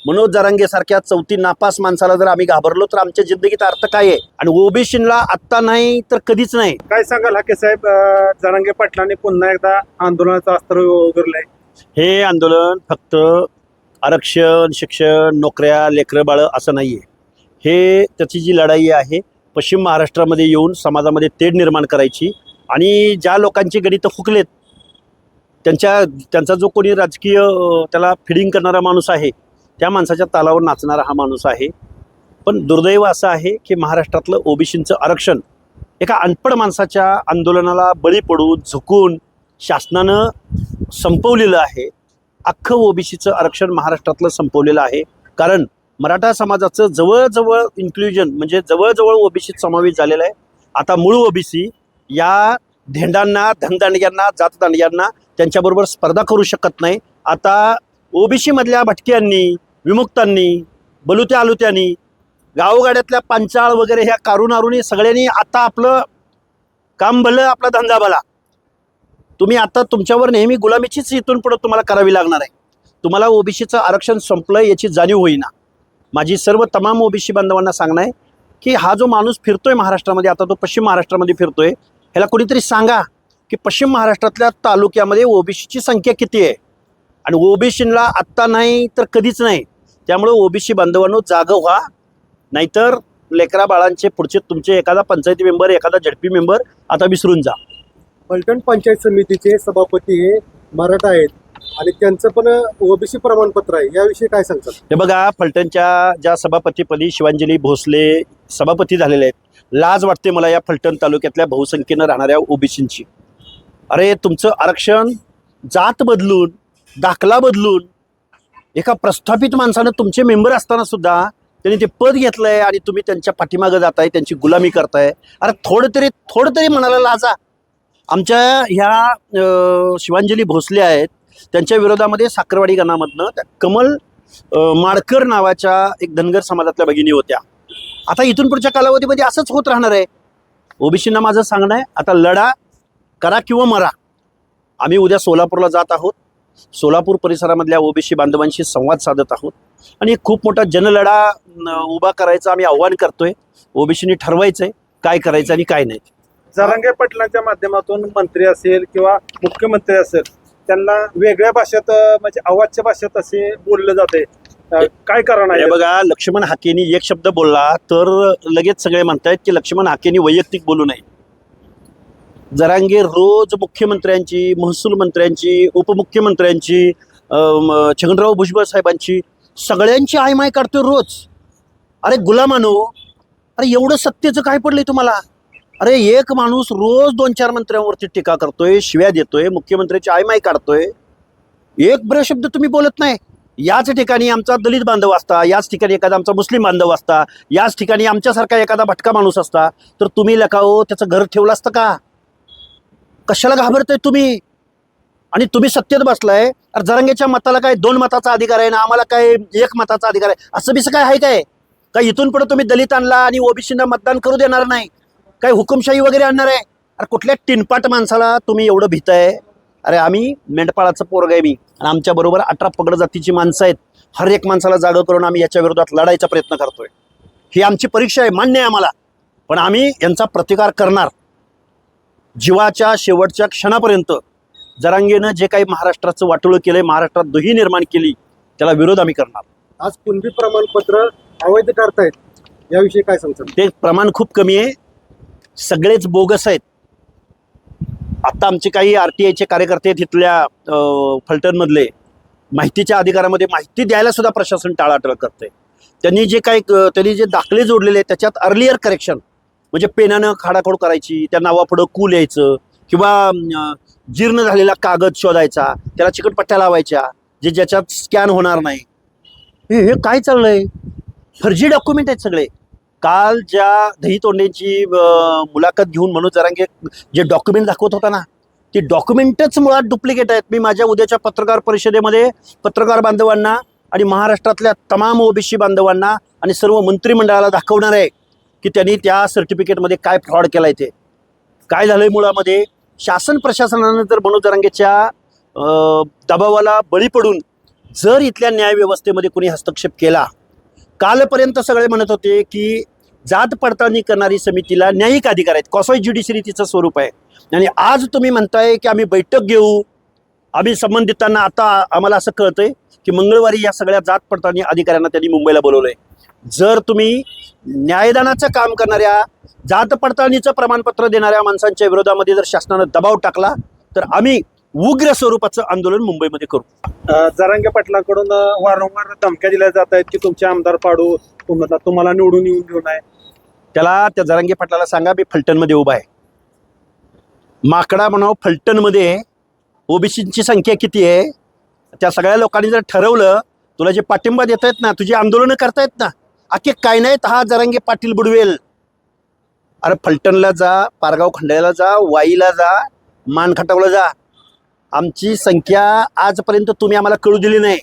मनोज जरांगे सारख्या चौथी नापास माणसाला जर आम्ही घाबरलो तर आमच्या जिंदगीचा अर्थ काय आहे? आणि ओबीसीला आता नाही तर कधीच नाही. काय सांगाल हाके साहेब, जरांगे पाटलांनी पुन्हा एकदा आंदोलनाचं अस्त्र उगरलंय? हे आंदोलन फक्त आरक्षण, शिक्षण, नोकऱ्या, लेकरं बाळ असं नाहीये. हे त्याची जी लढाई आहे पश्चिम महाराष्ट्रामध्ये येऊन समाजामध्ये तेढ निर्माण करायची आणि ज्या लोकांची गणितं हुकलेत त्यांचा जो कोणी राजकीय त्याला फिडिंग करणारा माणूस आहे त्या माणसाच्या तालावर नाचणारा हा माणूस आहे. पण दुर्दैव असं आहे की महाराष्ट्रातलं ओबीसीचं आरक्षण एका अनपढ माणसाच्या आंदोलनाला बळी पडून झुकून शासनानं संपवलेलं आहे. अख्खं ओबीसीचं आरक्षण महाराष्ट्रातलं संपवलेलं आहे. कारण मराठा समाजाचं जवळजवळ इन्क्ल्युजन म्हणजे जवळजवळ ओबीसीत समावेश झालेला आहे. आता मूळ ओबीसी या धेंडांना, धनदांडग्यांना, जातदांडग्यांना त्यांच्याबरोबर स्पर्धा करू शकत नाही. आता ओबीसीमधल्या भटक्यांनी, विमुक्तांनी, बलुत्या आलुत्यांनी, गावगाड्यातल्या पंचाळ वगैरे ह्या कारुणारुनी सगळ्यांनी आता आपलं काम भलं, आपला धंदा भला. तुम्ही आता तुमच्यावर नेहमी गुलामीचीच इथून पुढे तुम्हाला करावी लागणार आहे. तुम्हाला ओबीसीचं आरक्षण संपलं याची जाणीव होईना. माझी सर्व तमाम ओबीसी बांधवांना सांगणं आहे की हा जो माणूस फिरतोय महाराष्ट्रामध्ये, आता तो पश्चिम महाराष्ट्रामध्ये फिरतोय, ह्याला कोणीतरी सांगा की पश्चिम महाराष्ट्रातल्या तालुक्यामध्ये ओबीसीची संख्या किती आहे आणि ओबीसीला आत्ता नाही तर कधीच नाही. त्यामुळे ओबीसी बांधवांनो जागं व्हा, नाहीतर लेकरा बाळांचे पुढचे तुमचे एखादा पंचायती मेंबर, एखादा झडपी मेंबर आता विसरून जा. फलटण पंचायत समितीचे सभापती हे मराठा आहेत आणि त्यांचं पण ओबीसी प्रमाणपत्र आहे, याविषयी काय सांगतात? हे बघा, फलटणच्या ज्या सभापतीपदी शिवांजली भोसले सभापती झालेले आहेत, लाज वाटते मला या फलटण तालुक्यातल्या बहुसंख्येनं राहणाऱ्या ओबीसींची. अरे तुमचं आरक्षण जात बदलून, दाखला बदलून, एका प्रस्थापित माणसानं तुमचे मेंबर असताना सुद्धा त्यांनी ते पद घेतलंय आणि तुम्ही त्यांच्या पाठीमागं जाताय, त्यांची गुलामी करताय. अरे थोडं तरी म्हणायला लाजा. आमच्या ह्या शिवांजली भोसले आहेत, त्यांच्या विरोधामध्ये साखरवाडी गणामधनं त्या कमल माडकर नावाच्या एक धनगर समाजातल्या भगिनी होत्या. आता इथून पुढच्या कालावधीमध्ये असंच होत राहणार आहे. ओबीसींना माझं सांगणं आहे, आता लढा करा किंवा मरा. आम्ही उद्या सोलापूरला जात आहोत. सोलापूर परिसरामधल्या ओबीसी बांधवांशी संवाद साधत आहोत आणि एक खूप मोठा जनलढा उभा करायचा आम्ही आव्हान करतोय. ओबीसींनी ठरवायचंय काय करायचं आणि काय नाही. जरांगे पाटलांच्या माध्यमातून मंत्री असेल किंवा मुख्यमंत्री असेल त्यांना वेगळ्या भाषेत म्हणजे अवाच्य भाषेत असे बोललं जाते, काय कारण आहे? बघा, लक्ष्मण हाकेंनी एक शब्द बोलला तर लगेच सगळे म्हणतायत की लक्ष्मण हाकेंनी वैयक्तिक बोलू नये. जरांगे रोज मुख्यमंत्र्यांची, महसूल मंत्र्यांची, उपमुख्यमंत्र्यांची, छगनराव भुजबळ साहेबांची सगळ्यांची आयमाय काढतोय रोज. अरे गुलामानो, अरे एवढं सत्तेचं काय पडलंय तुम्हाला? अरे एक माणूस रोज 2-4 मंत्र्यांवरती टीका करतोय, शिव्या देतोय, मुख्यमंत्र्याची आयमाय काढतोय, एक ब्र शब्द तुम्ही बोलत नाही. याच ठिकाणी आमचा दलित बांधव असता, याच ठिकाणी एखादा आमचा मुस्लिम बांधव असता, याच ठिकाणी आमच्यासारखा एखादा भटका माणूस असता तर तुम्ही लकाओ त्याचं घर ठेवलं असतं का? कशाला घाबरताय तुम्ही? आणि तुम्ही सत्तेत बसलाय. अरे जरांगेच्या मताला काय 2 मताचा अधिकार आहे ना, आम्हाला काय 1 मताचा अधिकार आहे? असं बिसं काय आहे काय? काय इथून पुढे तुम्ही दलितांना आणि ओबीसींना मतदान करू देणार नाही? काय हुकुमशाही वगैरे आणणार आहे? अरे कुठल्या टिनपाट माणसाला तुम्ही एवढं भीताय? अरे आम्ही मेंढपाळाचं पोरग आहे मी, आणि आमच्याबरोबर 18 पगड जातीची माणसं आहेत. हर एक माणसाला जागं करून आम्ही याच्या विरोधात लढायचा प्रयत्न करतोय. ही आमची परीक्षा आहे, मान्य आहे आम्हाला, पण आम्ही यांचा प्रतिकार करणार जीवाच्या शेवटच्या क्षणापर्यंत. जरांगेनं जे काही महाराष्ट्राचं वाटोळं केलंय, महाराष्ट्रात दुही निर्माण केली, त्याला विरोध आम्ही करणार. आज कुणबी प्रमाणपत्र अवैध करतायत, याविषयी काय सांगतात? ते प्रमाण खूप कमी आहे, सगळेच बोगस आहेत. आता आमचे काही RTIचे कार्यकर्ते तिथल्या फलटणमधले माहितीच्या अधिकारामध्ये माहिती द्यायला सुद्धा प्रशासन टाळाटाळ करते. त्यांनी जे दाखले जोडलेले आहेत त्याच्यात अर्लियर करेक्शन म्हणजे पेनानं खाडाखोड करायची, त्या नावापुढं कू लिहायचं किंवा जीर्ण झालेला कागद शोधायचा, त्याला चिकटपट्ट्या लावायच्या ज्याच्यात स्कॅन होणार नाही. हे काय चाललंय? फर्जी डॉक्युमेंट आहेत सगळे. काल ज्या दहीतोंडेंची मुलाखत घेऊन मनोज जरांगे जे डॉक्युमेंट दाखवत होता ना, ती डॉक्युमेंटच मुळात डुप्लिकेट आहेत. मी माझ्या उद्याच्या पत्रकार परिषदेमध्ये पत्रकार बांधवांना आणि महाराष्ट्रातल्या तमाम ओबीसी बांधवांना आणि सर्व मंत्रिमंडळाला दाखवणार आहे की त्यांनी त्या सर्टिफिकेटमध्ये काय फ्रॉड केलाय, ते काय झालंय. मुळामध्ये शासन प्रशासनानं जर मनोज जरांगेच्या दबावाला बळी पडून जर इथल्या न्यायव्यवस्थेमध्ये कोणी हस्तक्षेप केला, कालपर्यंत सगळे म्हणत होते की जात पडताळणी करणारी समितीला न्यायिक अधिकार आहेत, कॉसॉय ज्युडिशरी तिचं स्वरूप आहे, आणि आज तुम्ही म्हणताय की आम्ही बैठक घेऊ, आम्ही संबंधितांना, आता आम्हाला असं कळतंय की मंगळवारी या सगळ्या जात पडताळणी अधिकाऱ्यांना त्यांनी मुंबईला बोलवलंय. जर तुम्ही न्यायदानाचं काम करणाऱ्या, जात पडताळणीचं प्रमाणपत्र देणाऱ्या माणसांच्या विरोधामध्ये जर शासनानं दबाव टाकला तर आम्ही उग्र स्वरूपाचं आंदोलन मुंबईमध्ये करू. जरांगे पाटलांकडून वारंवार धमक्या दिल्या जात आहेत की तुमचे आमदार पाडू, तुम्हाला निवडून येऊन घेऊ नये. त्याला, त्या जरांगे पाटलाला सांगा मी फलटणमध्ये उभा आहे. माकडा म्हणावं, फलटणमध्ये ओबीसीची संख्या किती आहे, त्या सगळ्या लोकांनी जर ठरवलं, तुला जे पाठिंबा देत आहेत ना, तुझी आंदोलनं करतायत ना, अख्खे काय नाहीत, हा जरांगे पाटील बुडवेल. अरे फलटणला जा, पारगाव खंडाळ्याला जा, वाईला जा, मानखटावला जा. आमची संख्या आजपर्यंत तुम्ही आम्हाला कळू दिली नाही.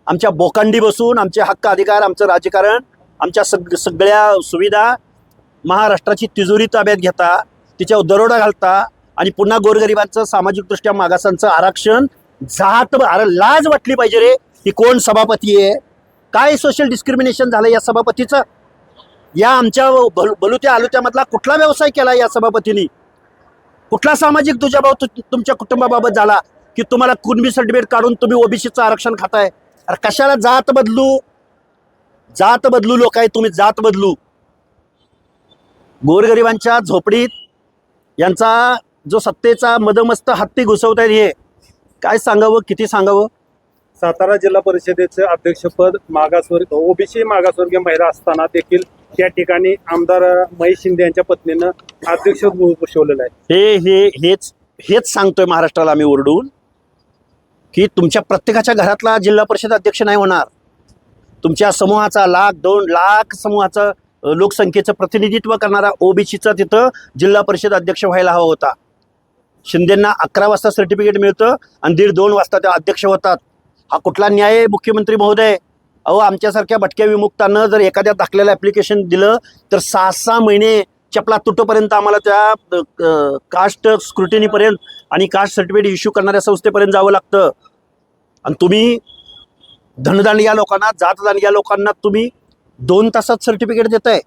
आमच्या बोकांडी बसून आमचे हक्क अधिकार, आमचं राजकारण, आमच्या सगळ्या सुविधा महाराष्ट्राची तिजोरी ताब्यात घेता, तिच्यावर दरोडा घालता, आणि पुन्हा गोरगरिबांचं, सामाजिकदृष्ट्या मागासांचं आरक्षण, जात. अरे लाज वाटली पाहिजे रे. ही कोण सभापती आहे? काय सोशल डिस्क्रिमिनेशन झालं या सभापतीचं? या आमच्या बलुत्या आलुत्यामधला कुठला व्यवसाय केला या सभापतींनी? कुठला सामाजिक दुजाभाव तुमच्या कुटुंबाबाबत झाला की तुम्हाला कुणबी सर्टिफिकेट काढून तुम्ही ओबीसीचं आरक्षण खाताय? अरे कशाला जात बदलू? जात बदलू लोक आहे तुम्ही, जात बदलू. गोरगरिबांच्या झोपडीत यांचा जो सत्तेचा मदमस्त हत्ती घुसवतायत, हे काय सांगावं, किती सांगावं. सातारा जिल्हा परिषदेचे अध्यक्षपद मागासवर्गीय ओबीसी मागासवर्गीय महिला असताना देखील त्या ठिकाणी आमदार महेश शिंदे यांच्या पत्नीनं अध्यक्ष भूषवलेलं आहे. हेच सांगतोय महाराष्ट्राला आम्ही ओरडून की तुमच्या प्रत्येकाच्या घरातला जिल्हा परिषद अध्यक्ष नाही होणार. तुमच्या समूहाचा, 1,00,000-2 लाख समूहाचं लोकसंख्येचं प्रतिनिधित्व करणारा ओबीसीचा तिथं जिल्हा परिषद अध्यक्ष व्हायला हवा होता. शिंदेंना 11 वाजता सर्टिफिकेट मिळतं आणि 1:30-2 वाजता ते अध्यक्ष होतात. हा कुठला न्याय आहे मुख्यमंत्री महोदय? अहो, आमच्यासारख्या भटक्या विमुक्तांना जर एखाद्या दाखल्याला ॲप्लिकेशन दिलं तर 6-6 महिने चपला तुटोपर्यंत आम्हाला त्या कास्ट स्क्रुटिनीपर्यंत आणि कास्ट सर्टिफिकेट इश्यू करणाऱ्या संस्थेपर्यंत जावं लागतं. आणि तुम्ही धनदान या लोकांना, जातदान या लोकांना तुम्ही 2 तासात सर्टिफिकेट देताय.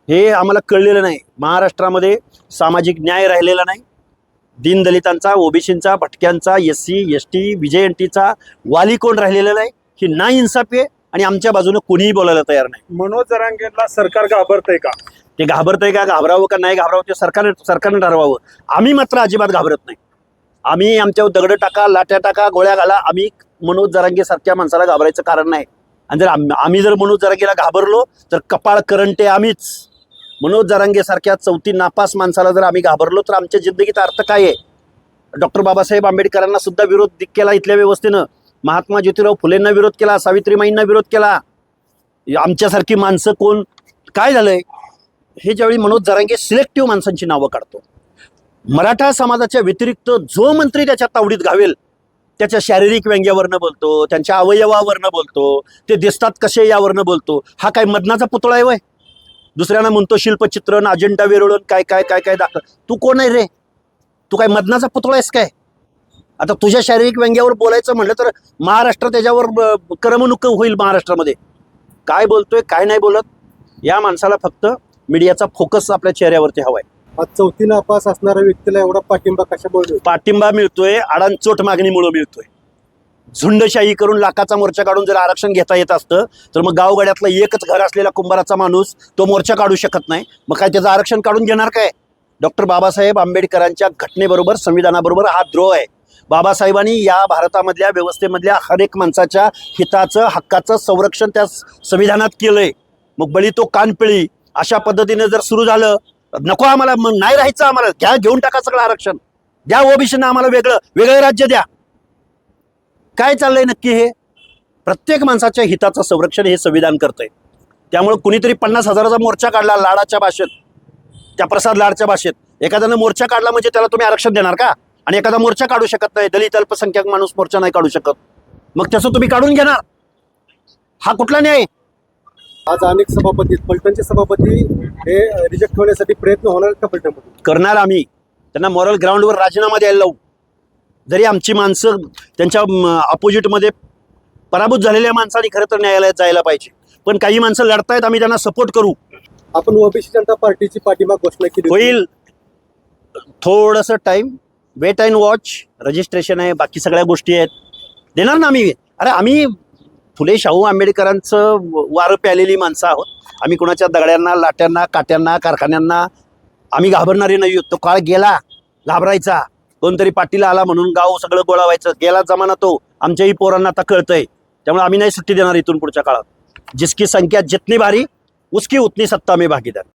हे आम्हाला कळलेलं नाही. महाराष्ट्रामध्ये सामाजिक न्याय राहिलेला नाही. दीनदलितांचा, ओबीसींचा, भटक्यांचा, SC ST VJNTचा वाली कोण राहिलेला नाही. ही नाइंसाफी आहे आणि आमच्या बाजूने कोणीही बोलायला तयार नाही. मनोज जरांगेला सरकार घाबरतंय का? ते घाबरतंय का, घाबरावं का नाही घाबरावं ते सरकारने ठरवावं. आम्ही मात्र अजिबात घाबरत नाही. आम्ही आमच्यावर दगड टाका, लाट्या टाका, गोळ्या घाला, आम्ही मनोज जरांगे सारख्या माणसाला घाबरायचं कारण नाही. आणि जर आम्ही जर मनोज जरांगेला घाबरलो तर कपाळ करंटे आम्हीच. मनोज जरांगे सारख्या चौथी नापास माणसाला जर आम्ही घाबरलो तर आमच्या जिंदगीचा अर्थ काय आहे? डॉक्टर बाबासाहेब आंबेडकरांना सुद्धा विरोध केला इथल्या व्यवस्थेनं, महात्मा ज्योतिराव फुलेंना विरोध केला, सावित्रीमाईंना विरोध केला. आमच्यासारखी माणसं कोण? काय झालंय? हे ज्यावेळी मनोज जरांगे सिलेक्टिव्ह माणसांची नावं काढतो, मराठा समाजाच्या व्यतिरिक्त जो मंत्री त्याच्या तावडीत घावेल त्याच्या शारीरिक व्यंग्यावरनं बोलतो, त्यांच्या अवयवावरनं बोलतो, ते दिसतात कसे यावरनं बोलतो. हा काय मदनाचा पुतळा आहे वय? दुसऱ्यांना म्हणतो शिल्पचित्रण, अजेंडा वेरोळून काय काय काय काय दाखव. तू कोण आहे रे? तू काय मदनाचा पुतळा आहेस काय? आता तुझ्या शारीरिक व्यंग्यावर बोलायचं म्हटलं तर महाराष्ट्र त्याच्यावर करमणूक होईल. महाराष्ट्रामध्ये काय बोलतोय काय नाही बोलत, या माणसाला फक्त मीडियाचा फोकस आपल्या चेहऱ्यावरती हवाय. आज चौथी नापास असणाऱ्या व्यक्तीला एवढा पाठिंबा कशामुळे? पाठिंबा मिळतोय आडांचोट मागणीमुळे मिळतोय. झुंडशाही करून लाखाचा मोर्चा काढून जर आरक्षण घेता येत असतं तर मग गावगाड्यातला एकच घर असलेला कुंभाराचा माणूस तो मोर्चा काढू शकत नाही. मग काय त्याचं आरक्षण काढून घेणार काय? डॉक्टर बाबासाहेब आंबेडकरांच्या घटनेबरोबर, संविधानाबरोबर हा द्रोह आहे. बाबासाहेबांनी या भारतामधल्या व्यवस्थेमधल्या हर एक माणसाच्या हिताचं, हक्काचं संरक्षण त्या संविधानात केलंय. मग बळी तो कानपिळी अशा पद्धतीने जर सुरू झालं, नको आम्हाला, मग नाही राहायचं आम्हाला, घ्या, घेऊन टाका सगळं आरक्षण, द्या ओबीसीना आम्हाला वेगळं राज्य द्या. काय चाललंय नक्की? हे प्रत्येक माणसाच्या हिताचं संरक्षण हे संविधान करतंय. त्यामुळे कुणीतरी 50,000चा मोर्चा काढला लाडाच्या भाषेत, त्या प्रसाद लाडच्या भाषेत. एखाद्यानं मोर्चा काढला म्हणजे त्याला तुम्ही आरक्षण देणार का? आणि एखादा मोर्चा काढू शकत नाही, दलित अल्पसंख्याक माणूस मोर्चा नाही काढू शकत, मग त्याचं तुम्ही काढून घेणार? हा कुठला न्याय? आज अनेक सभापती, पलटणचे सभापती हे रिजेक्ट होण्यासाठी प्रयत्न होणार का पलटणमध्ये? करणार आम्ही. त्यांना मॉरल ग्राउंडवर राजीनामा द्यायला लावू. जरी आमची माणसं त्यांच्या अपोजिटमध्ये पराभूत झालेल्या माणसांनी खरं तर न्यायालयात जायला पाहिजे. पण काही माणसं लढतायत, आम्ही त्यांना सपोर्ट करू. आपण ओबीसी जनता पार्टीची पाठिंबा घोषणा केली होती. होईल, थोडंसं time, wait and watch. Registration आहे, बाकी सगळ्या गोष्टी आहेत, देणार ना आम्ही. अरे आम्ही फुले शाहू आंबेडकरांचं वारं प्यालेली माणसं आहोत. आम्ही कुणाच्या दगड्यांना, लाट्यांना, काट्यांना, कारखान्यांना आम्ही घाबरणारे नाही आहोत. तो काळ गेला घाबरायचा. कोणतरी पाटील आला म्हणून गाव सगळं गोळा व्हायचं, गेला जमाना तो. आमच्याही पोरांना आता कळतंय. त्यामुळे आम्ही नाही सुट्टी देणार इथून पुढच्या काळात. जिसकी संख्या जितनी भारी उसकी उतनी सत्ता में भागीदार.